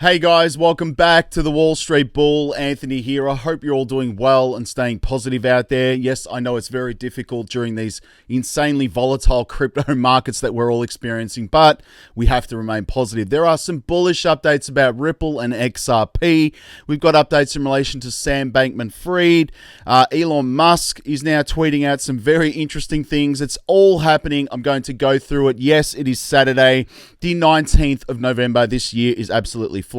Hey guys, welcome back to the Wall Street Bull. Anthony here. I hope you're all doing well and staying positive out there. Yes, I know it's very difficult during these insanely volatile crypto markets that we're all experiencing, but we have to remain positive. There are some bullish updates about Ripple and XRP. We've got updates in relation to Sam Bankman-Fried. Elon Musk is now tweeting out some very interesting things. It's all happening. I'm going to go through it. Yes, it is Saturday, the 19th of November. This year is absolutely flying.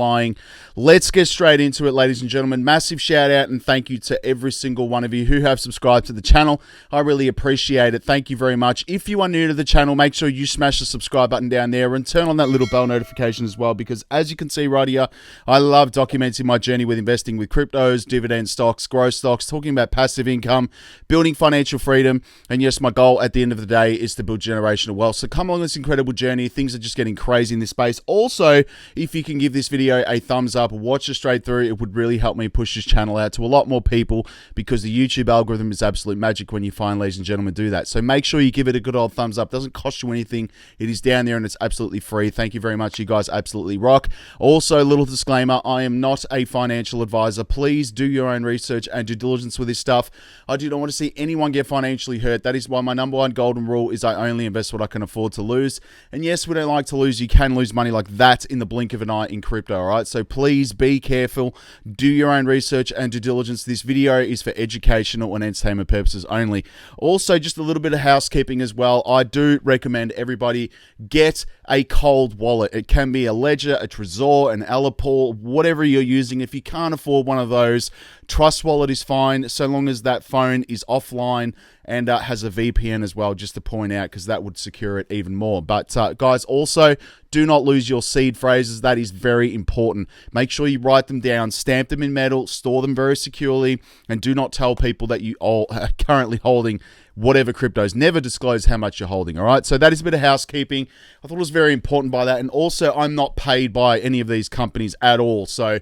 Let's get straight into it, ladies and gentlemen. Massive shout out and thank you to every single one of you who have subscribed to the channel. I really appreciate it. Thank you very much. If you are new to the channel, make sure you smash the subscribe button down there and turn on that little bell notification as well, because as you can see right here, I love documenting my journey with investing with cryptos, dividend stocks, growth stocks, talking about passive income, building financial freedom, and yes, my goal at the end of the day is to build generational wealth. So come along this incredible journey. Things are just getting crazy in this space. Also, if you can give this video a thumbs up, watch it straight through, it would really help me push this channel out to a lot more people, because the YouTube algorithm is absolute magic when you find, ladies and gentlemen, do that. So make sure you give it a good old thumbs up. It doesn't cost you anything. It is down there and it's absolutely free. Thank you very much. You guys absolutely rock. Also, little disclaimer, I am not a financial advisor. Please do your own research and due diligence with this stuff. I do not want to see anyone get financially hurt. That is why my number one golden rule is I only invest what I can afford to lose. And yes, we don't like to lose. You can lose money like that in the blink of an eye in crypto, all right? So please be careful. Do your own research and due diligence. This video is for educational and entertainment purposes only. Also, just a little bit of housekeeping as well. I do recommend everybody get a cold wallet. It can be a Ledger, a Trezor, an Alipor, whatever you're using. If you can't afford one of those, Trust Wallet is fine, so long as that phone is offline and has a VPN as well, just to point out, because that would secure it even more. But guys, also, do not lose your seed phrases. That is very important. Make sure you write them down, stamp them in metal, store them very securely, and do not tell people that you are currently holding whatever cryptos. Never disclose how much you're holding, all right? So that is a bit of housekeeping. I thought it was very important by that. And also, I'm not paid by any of these companies at all. So,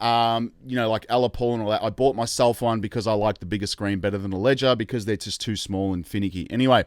you know, like Alipor and all that, I bought myself one because I like the bigger screen better than a Ledger, because they're just too small and finicky. Anyway,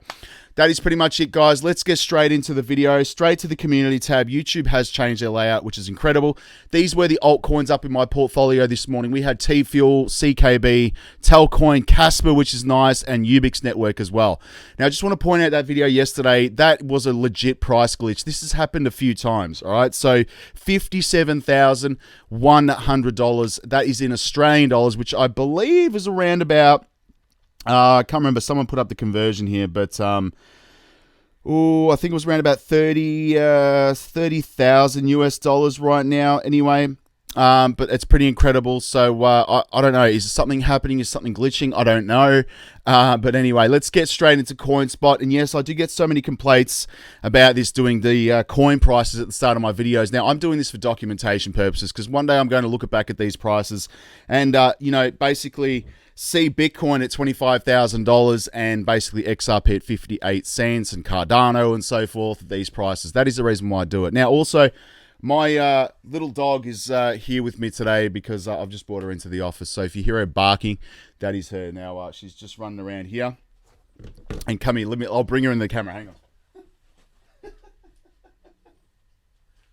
that is pretty much it, guys. Let's get straight into the video, straight to the community tab. YouTube has changed their layout, which is incredible. These were the altcoins up in my portfolio this morning. We had T-Fuel, CKB, Telcoin, Casper, which is nice, and Ubix Network as well. Now, I just want to point out that video yesterday, that was a legit price glitch. This has happened a few times, all right? So $57,100. That is in Australian dollars, which I believe is around about, I can't remember, someone put up the conversion here, but I think it was around about 30,000 US dollars right now anyway. But it's pretty incredible. So I don't know, is something happening? Is something glitching? I don't know. But anyway, let's get straight into CoinSpot. And yes, I do get so many complaints about this, doing the coin prices at the start of my videos. Now, I'm doing this for documentation purposes, because one day I'm going to look back at these prices and, you know, basically see Bitcoin at $25,000 and basically XRP at 58 cents and Cardano and so forth at these prices. That is the reason why I do it. Now, also, my little dog is here with me today, because I've just brought her into the office. So if you hear her barking, that is her. Now, she's just running around here. And come here, I'll bring her in the camera. Hang on.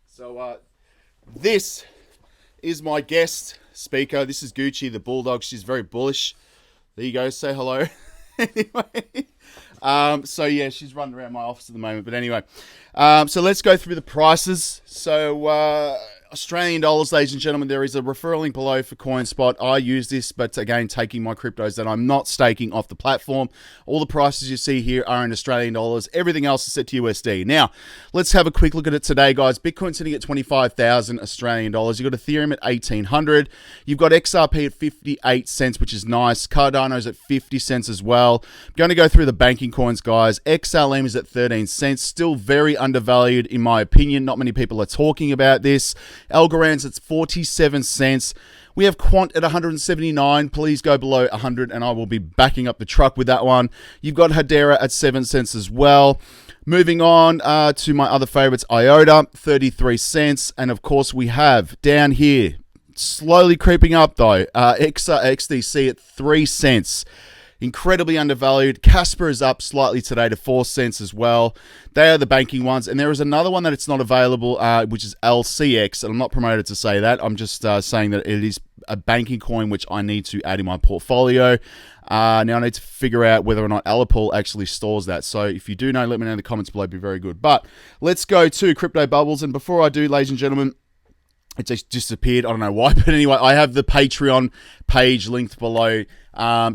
So this is my guest speaker. This is Gucci, the bulldog. She's very bullish. There you go. Say hello. Anyway. So yeah, she's running around my office at the moment. But anyway, so let's go through the prices. So Australian dollars, ladies and gentlemen, there is a referral link below for CoinSpot. I use this, but again, taking my cryptos that I'm not staking off the platform. All the prices you see here are in Australian dollars. Everything else is set to USD. Now, let's have a quick look at it today, guys. Bitcoin sitting at 25,000 Australian dollars. You've got Ethereum at 1,800. You've got XRP at 58 cents, which is nice. Cardano's at 50 cents as well. I'm going to go through the banking coins, guys. XLM is at 13 cents. Still very undervalued, in my opinion. Not many people are talking about this. Algorand's at 47 cents. We have Quant at 179. Please go below 100 and I will be backing up the truck with that one. You've got Hedera at 7 cents as well. Moving on to my other favorites, IOTA, 33 cents. And of course, we have down here, slowly creeping up though, XDC at 3 cents. incredibly undervalued. Casper is up slightly today to 4 cents as well. They are the banking ones. And there is another one that it's not available, which is LCX. And I'm not promoted to say that. I'm just saying that it is a banking coin which I need to add in my portfolio. Now I need to figure out whether or not Alipol actually stores that. So if you do know, let me know in the comments below. It'd be very good. But let's go to crypto bubbles. And before I do, ladies and gentlemen, it just disappeared. I don't know why. But anyway, I have the Patreon page linked below.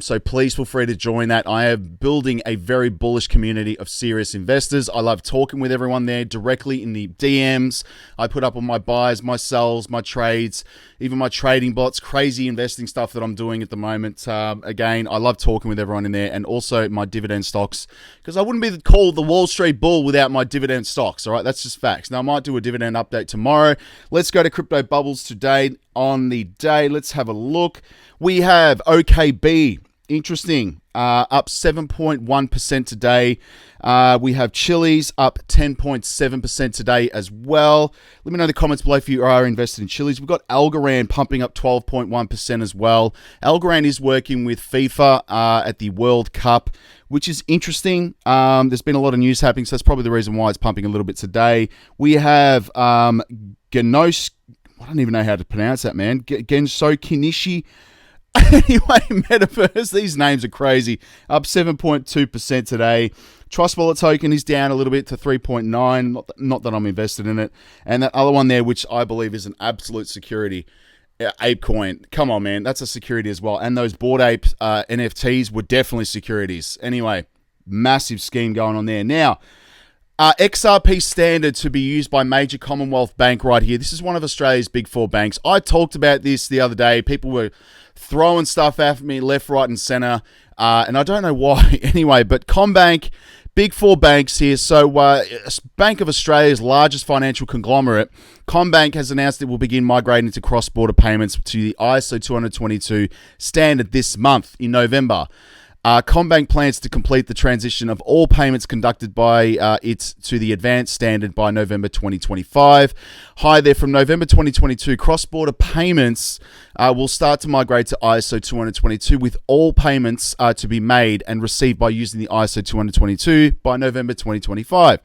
So please feel free to join that. I am building a very bullish community of serious investors. I love talking with everyone there directly in the DMs. I put up on my buys, my sells, my trades, even my trading bots, crazy investing stuff that I'm doing at the moment. Again, I love talking with everyone in there, and also my dividend stocks, because I wouldn't be called the Wall Street Bull without my dividend stocks. All right, that's just facts. Now, I might do a dividend update tomorrow. Let's go to crypto bubbles today. On the day, let's have a look. We have OKB, interesting, up 7.1% today. We have Chili's up 10.7% today as well. Let me know in the comments below if you are invested in Chili's. We've got Algorand pumping up 12.1% as well. Algorand is working with FIFA at the World Cup, which is interesting. There's been a lot of news happening, so that's probably the reason why it's pumping a little bit today. We have Genos. I don't even know how to pronounce that, man. Genso Kinishi. Anyway, Metaverse, these names are crazy. Up 7.2% today. Trust Wallet token is down a little bit to 3.9. Not that I'm invested in it. And that other one there, which I believe is an absolute security, ApeCoin. Come on, man. That's a security as well. And those Bored Ape NFTs were definitely securities. Anyway, massive scheme going on there. Now, XRP standard to be used by major Commonwealth Bank right here. This is one of Australia's big four banks. I talked about this the other day. People were throwing stuff at me left, right, and center. And I don't know why anyway, but CommBank, big four banks here. So Bank of Australia's largest financial conglomerate, CommBank, has announced it will begin migrating to cross-border payments to the ISO 20022 standard this month in November. CommBank plans to complete the transition of all payments conducted by it to the advanced standard by November 2025. Hi there, from November 2022, cross-border payments will start to migrate to ISO 20022, with all payments to be made and received by using the ISO 20022 by November 2025.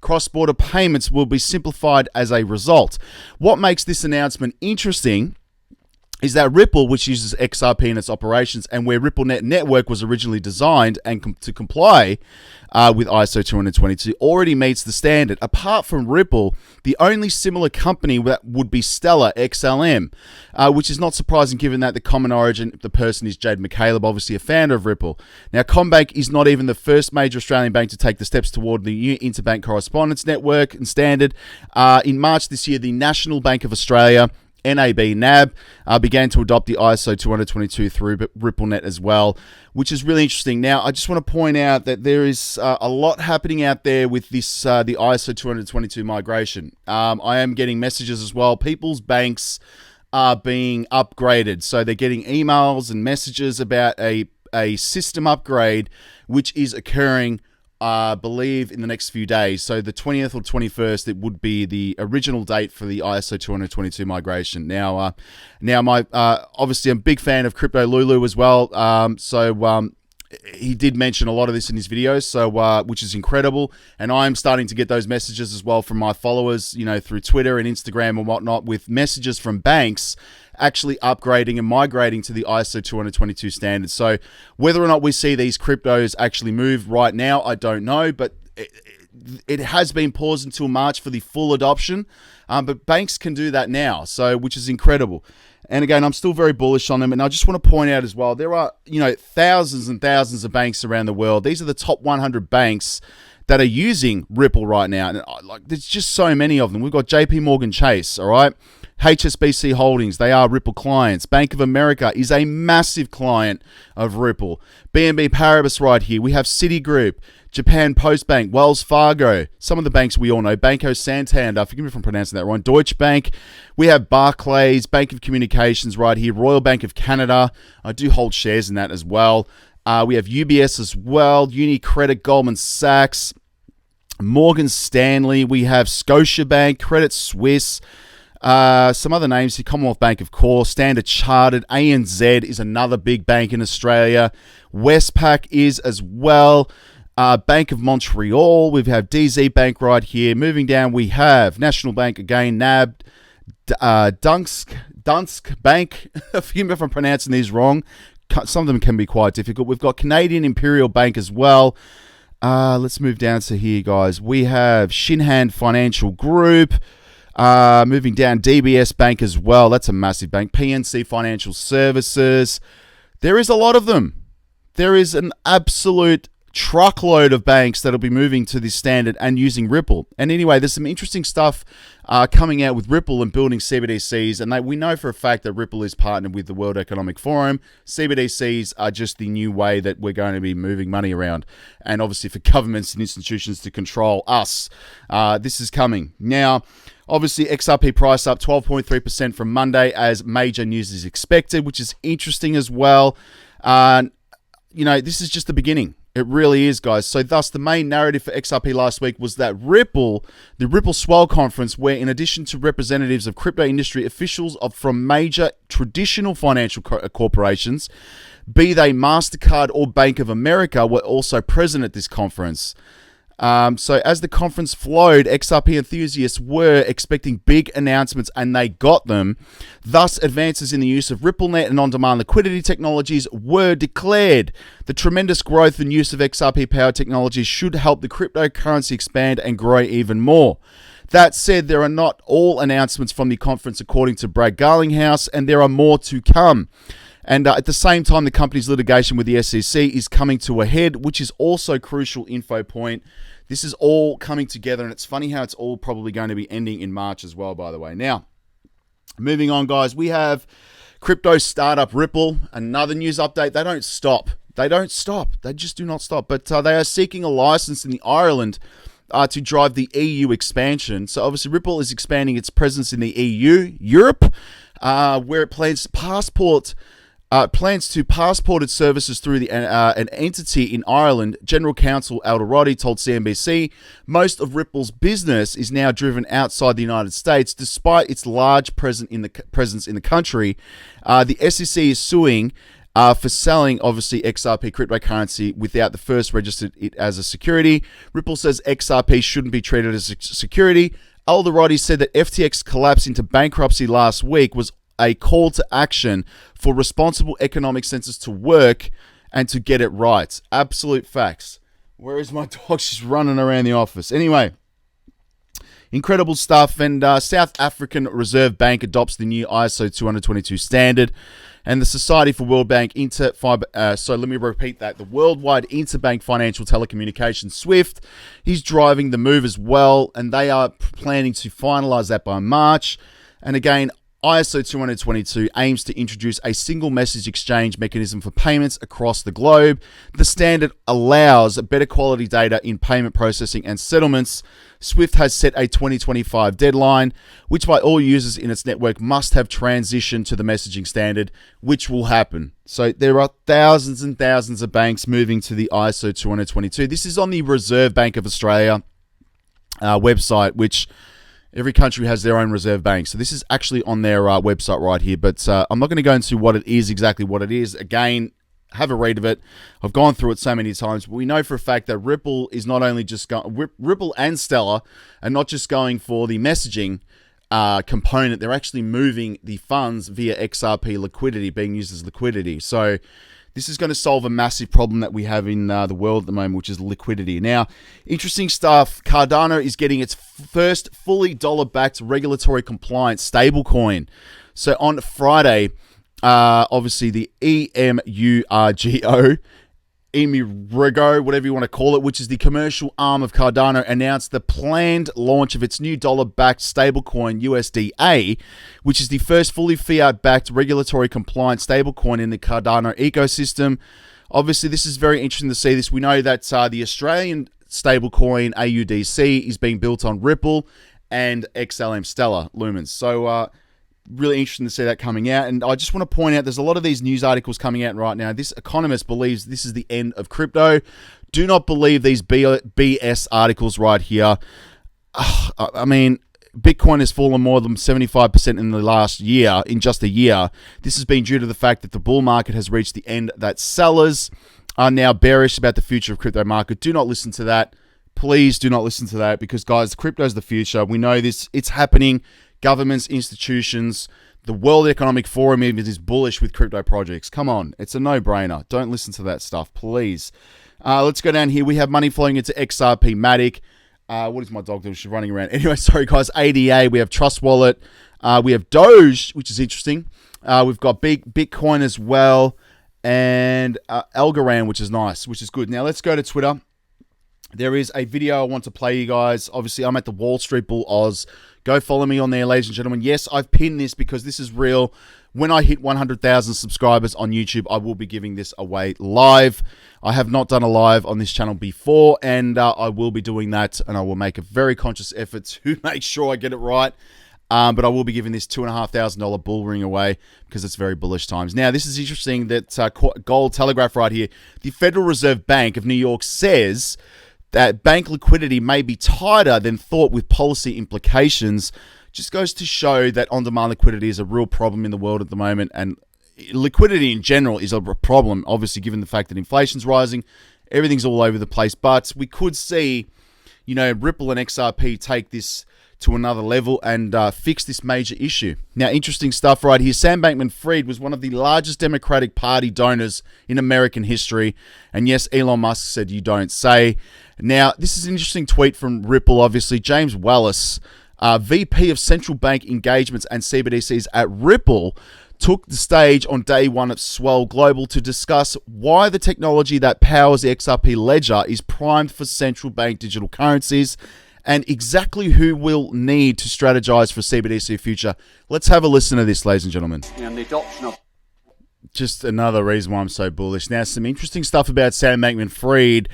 Cross-border payments will be simplified as a result. What makes this announcement interesting is that Ripple, which uses XRP in its operations and where RippleNet network was originally designed and to comply with ISO 20022, already meets the standard. Apart from Ripple, the only similar company that would be Stellar XLM, which is not surprising given that the common origin of the person is Jade McCaleb, obviously a founder of Ripple. Now, CommBank is not even the first major Australian bank to take the steps toward the new interbank correspondence network and standard. In March this year, the National Bank of Australia, NAB, began to adopt the ISO 20022 through RippleNet as well, which is really interesting. Now, I just want to point out that there is a lot happening out there with this the ISO 20022 migration. I am getting messages as well. People's banks are being upgraded, so they're getting emails and messages about a system upgrade, which is occurring, I believe, in the next few days. So the 20th or 21st, it would be the original date for the ISO 20022 migration. Now, my obviously I'm a big fan of Crypto Lulu as well. He did mention a lot of this in his videos, so which is incredible. And I'm starting to get those messages as well from my followers, you know, through Twitter and Instagram and whatnot, with messages from banks actually upgrading and migrating to the ISO 20022 standard. So whether or not we see these cryptos actually move right now, I don't know, but it has been paused until March for the full adoption. But banks can do that now, so which is incredible. And again, I'm still very bullish on them. And I just want to point out as well, there are, you know, thousands and thousands of banks around the world. These are the top 100 banks that are using Ripple right now. And like, there's just so many of them. We've got JP Morgan Chase, all right? HSBC Holdings, they are Ripple clients. Bank of America is a massive client of Ripple. BNB Paribas right here. We have Citigroup, Japan Post Bank, Wells Fargo, some of the banks we all know, Banco Santander, forgive me if I'm pronouncing that wrong, Deutsche Bank. We have Barclays, Bank of Communications right here, Royal Bank of Canada. I do hold shares in that as well. We have UBS as well, UniCredit, Goldman Sachs, Morgan Stanley. We have Scotiabank, Credit Suisse, Some other names here, Commonwealth Bank, of course, Standard Chartered, ANZ is another big bank in Australia, Westpac is as well, Bank of Montreal, we have DZ Bank right here. Moving down, we have National Bank again, NAB, Danske Bank, forgive me if I'm pronouncing these wrong, some of them can be quite difficult. We've got Canadian Imperial Bank as well. Let's move down to here, guys. We have Shinhan Financial Group. Moving down, DBS Bank as well. That's a massive bank. PNC Financial Services. There is a lot of them. There is an absolute truckload of banks that'll be moving to this standard and using Ripple. And anyway, there's some interesting stuff coming out with Ripple and building CBDCs. And we know for a fact that Ripple is partnered with the World Economic Forum. CBDCs are just the new way that we're going to be moving money around. And obviously for governments and institutions to control us, this is coming. Now, obviously, XRP price up 12.3% from Monday as major news is expected, which is interesting as well. This is just the beginning. It really is, guys. So thus, the main narrative for XRP last week was that the Ripple Swell Conference, where in addition to representatives of crypto industry officials from major traditional financial corporations, be they MasterCard or Bank of America, were also present at this conference. So as the conference flowed, XRP enthusiasts were expecting big announcements, and they got them. Thus, advances in the use of RippleNet and on-demand liquidity technologies were declared. The tremendous growth and use of XRP-powered technologies should help the cryptocurrency expand and grow even more. That said, there are not all announcements from the conference, according to Brad Garlinghouse, and there are more to come. And at the same time, the company's litigation with the SEC is coming to a head, which is also a crucial info point. This is all coming together, and it's funny how it's all probably going to be ending in March as well, by the way. Now, moving on, guys, we have crypto startup Ripple. Another news update. They don't stop. They don't stop. They just do not stop. But they are seeking a license in the Ireland to drive the EU expansion. So obviously, Ripple is expanding its presence in the EU, Europe, where it plans to passport its services through an entity in Ireland. General Counsel Aldo Roddy told CNBC most of Ripple's business is now driven outside the United States, despite its large presence in the country. The SEC is suing for selling, obviously, XRP cryptocurrency without the first registered it as a security. Ripple says XRP shouldn't be treated as a security. Aldo Roddy said that FTX collapse into bankruptcy last week was a call to action for responsible economic census to work and to get it right. Absolute facts. Where is my dog? She's running around the office. Anyway, incredible stuff. And South African Reserve Bank adopts the new ISO20022 standard. And the Society for World Bank let me repeat that. The Worldwide Interbank Financial Telecommunications, SWIFT, is driving the move as well. And they are planning to finalize that by March. And again, ISO 20022 aims to introduce a single message exchange mechanism for payments across the globe. The standard allows better quality data in payment processing and settlements. SWIFT has set a 2025 deadline, which by all users in its network must have transitioned to the messaging standard, which will happen. So there are thousands and thousands of banks moving to the ISO 20022. This is on the Reserve Bank of Australia website, which every country has their own reserve bank. So this is actually on their website right here. But I'm not going to go into what it is, exactly what it is. Again, have a read of it. I've gone through it so many times. But we know for a fact that Ripple is not only just Ripple and Stellar are not just going for the messaging component. They're actually moving the funds via XRP liquidity, being used as liquidity. So this is going to solve a massive problem that we have in the world at the moment, which is liquidity. Now, interesting stuff. Cardano is getting its first fully dollar-backed regulatory compliant stablecoin. So on Friday, obviously the EMURGO, whatever you want to call it, which is the commercial arm of Cardano, announced the planned launch of its new dollar-backed stablecoin USDA, which is the first fully fiat-backed regulatory compliant stablecoin in the Cardano ecosystem. Obviously, this is very interesting to see this. We know that the Australian stablecoin AUDC is being built on Ripple and XLM Stellar Lumens. So, really interesting to see that coming out. And I just want to point out, there's a lot of these news articles coming out right now. This economist believes this is the end of crypto. Do not believe these BS articles right here. I mean, Bitcoin has fallen more than 75% in the last year, in just a year. This has been due to the fact that the bull market has reached the end, that sellers are now bearish about the future of crypto market. Do not listen to that. Please do not listen to that, because, guys, crypto is the future. We know this. It's happening. Governments, institutions, the World Economic Forum even is bullish with crypto projects. Come on. It's a no-brainer. Don't listen to that stuff, please. Let's go down here. We have money flowing into XRP Matic. What is my dog doing? She's running around. Anyway, sorry, guys. ADA. We have Trust Wallet. We have Doge, which is interesting. We've got Bitcoin as well. And Algorand, which is nice, which is good. Now, let's go to Twitter. There is a video I want to play you guys. Obviously, I'm at the Wall Street Bull Oz. Go follow me on there, ladies and gentlemen. Yes, I've pinned this because this is real. When I hit 100,000 subscribers on YouTube, I will be giving this away live. I have not done a live on this channel before, and I will be doing that, and I will make a very conscious effort to make sure I get it right. But I will be giving this $2,500 bull ring away because it's very bullish times. Now, this is interesting that Gold Telegraph right here. The Federal Reserve Bank of New York says that bank liquidity may be tighter than thought with policy implications. Just goes to show that on-demand liquidity is a real problem in the world at the moment. And liquidity in general is a problem, obviously, given the fact that inflation's rising. Everything's all over the place. But we could see, Ripple and XRP take this to another level and fix this major issue. Now, interesting stuff right here. Sam Bankman-Fried was one of the largest Democratic Party donors in American history. And yes, Elon Musk said, "You don't say." Now, this is an interesting tweet from Ripple, obviously. James Wallace, VP of Central Bank Engagements and CBDCs at Ripple, took the stage on day one of Swell Global to discuss why the technology that powers the XRP ledger is primed for central bank digital currencies, and exactly who will need to strategize for CBDC future. Let's have a listen to this, ladies and gentlemen. And the adoption of just another reason why I'm so bullish. Now, some interesting stuff about Sam Bankman-Fried.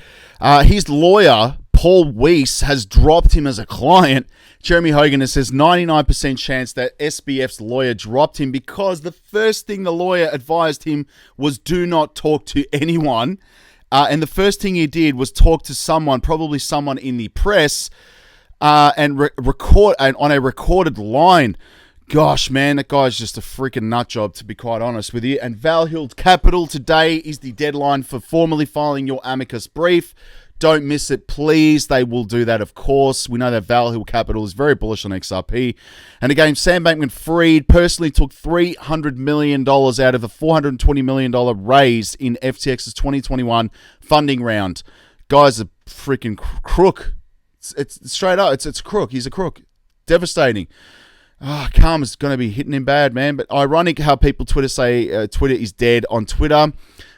His lawyer, Paul Weiss, has dropped him as a client. Jeremy Hogan says 99% chance that SBF's lawyer dropped him because the first thing the lawyer advised him was do not talk to anyone. And the first thing he did was talk to someone, probably someone in the press, and record on a recorded line. Gosh, man, that guy's just a freaking nut job, to be quite honest with you. And Valhill Capital, today is the deadline for formally filing your amicus brief. Don't miss it, please. They will do that, of course. We know that Valhill Capital is very bullish on XRP. And again, Sam Bankman-Fried personally took $300 million out of the $420 million raise in FTX's 2021 funding round. Guy's a freaking crook. It's straight up. It's a crook. He's a crook. Devastating. Karma's going to be hitting him bad, man. But ironic how people say Twitter is dead on Twitter.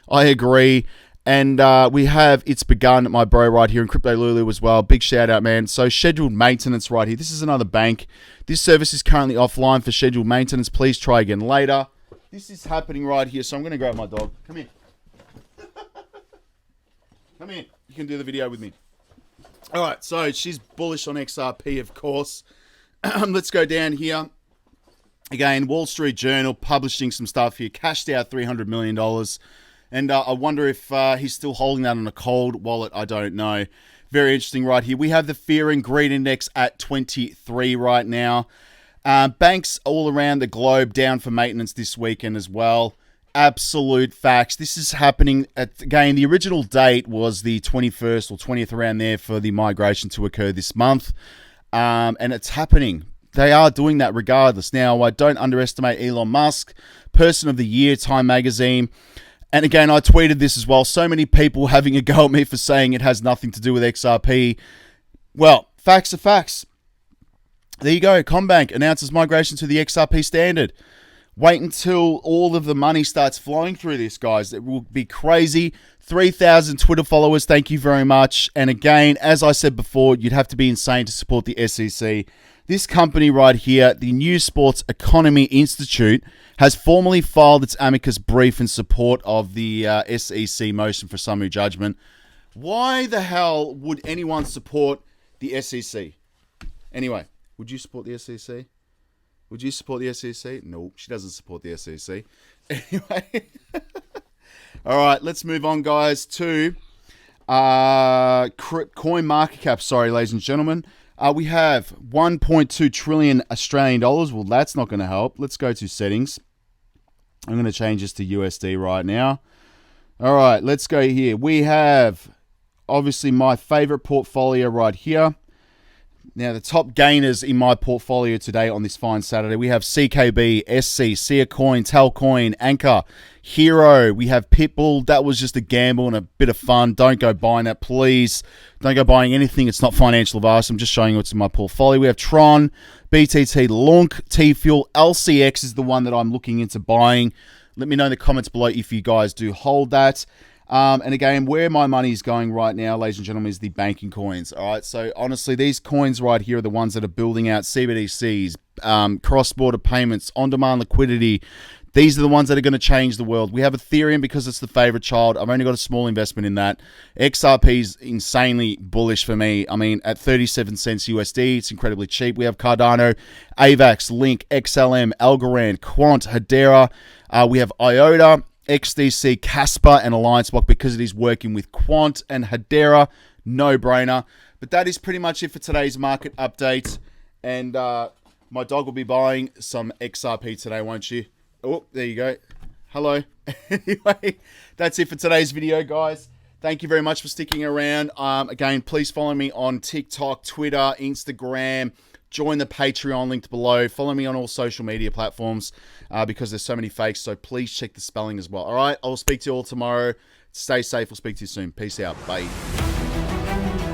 I agree. And we have It's Begun, my bro, right here in Crypto Lulu as well. Big shout out, man. So scheduled maintenance right here. This is another bank. This service is currently offline for scheduled maintenance. Please try again later. This is happening right here. So I'm going to grab my dog. Come here. Come here. You can do the video with me. All right. So she's bullish on XRP, of course. Let's go down here. Again, Wall Street Journal publishing some stuff here. Cashed out $300 million. And I wonder if he's still holding that on a cold wallet. I don't know. Very interesting right here. We have the Fear and Greed Index at 23 right now. Banks all around the globe down for maintenance this weekend as well. Absolute facts. This is happening again, the original date was the 21st or 20th around there for the migration to occur this month. And it's happening. They are doing that regardless. Now, I don't underestimate Elon Musk, Person of the Year, Time Magazine. And again, I tweeted this as well. So many people having a go at me for saying it has nothing to do with XRP. Well, facts are facts. There you go. CommBank announces migration to the XRP standard. Wait until all of the money starts flowing through this, guys. It will be crazy. 3,000 Twitter followers. Thank you very much. And again, as I said before, you'd have to be insane to support the SEC. This company right here, the New Sports Economy Institute, has formally filed its amicus brief in support of the SEC motion for summary judgment. Why the hell would anyone support the SEC? Anyway, would you support the SEC? Would you support the SEC? No, she doesn't support the SEC. Anyway. All right, let's move on, guys, to coin market cap. Sorry, ladies and gentlemen. We have 1.2 trillion Australian dollars. Well, that's not going to help. Let's go to settings. I'm going to change this to USD right now. All right, let's go here. We have obviously my favorite portfolio right here. Now, the top gainers in my portfolio today on this fine Saturday, we have CKB, SC, Seacoin, Talcoin, Anchor, Hero. We have Pitbull. That was just a gamble and a bit of fun. Don't go buying that, please. Don't go buying anything. It's not financial advice. I'm just showing you what's in my portfolio. We have Tron, BTT, Lunk, T-Fuel. LCX is the one that I'm looking into buying. Let me know in the comments below if you guys do hold that. And again, where my money is going right now, ladies and gentlemen, is the banking coins. All right. So honestly, these coins right here are the ones that are building out CBDCs, cross-border payments, on-demand liquidity. These are the ones that are going to change the world. We have Ethereum because it's the favorite child. I've only got a small investment in that. XRP is insanely bullish for me. I mean, at 37 cents USD, it's incredibly cheap. We have Cardano, AVAX, Link, XLM, Algorand, Quant, Hedera. We have IOTA, XDC, Casper, and Alliance Block because it is working with Quant and Hedera. No brainer. But that is pretty much it for today's market update. And my dog will be buying some XRP today, won't you? Oh, there you go. Hello. Anyway, that's it for today's video, guys. Thank you very much for sticking around. Again, please follow me on TikTok, Twitter, Instagram. Join the Patreon linked below. Follow me on all social media platforms because there's so many fakes. So please check the spelling as well. All right. I will speak to you all tomorrow. Stay safe. We'll speak to you soon. Peace out. Bye.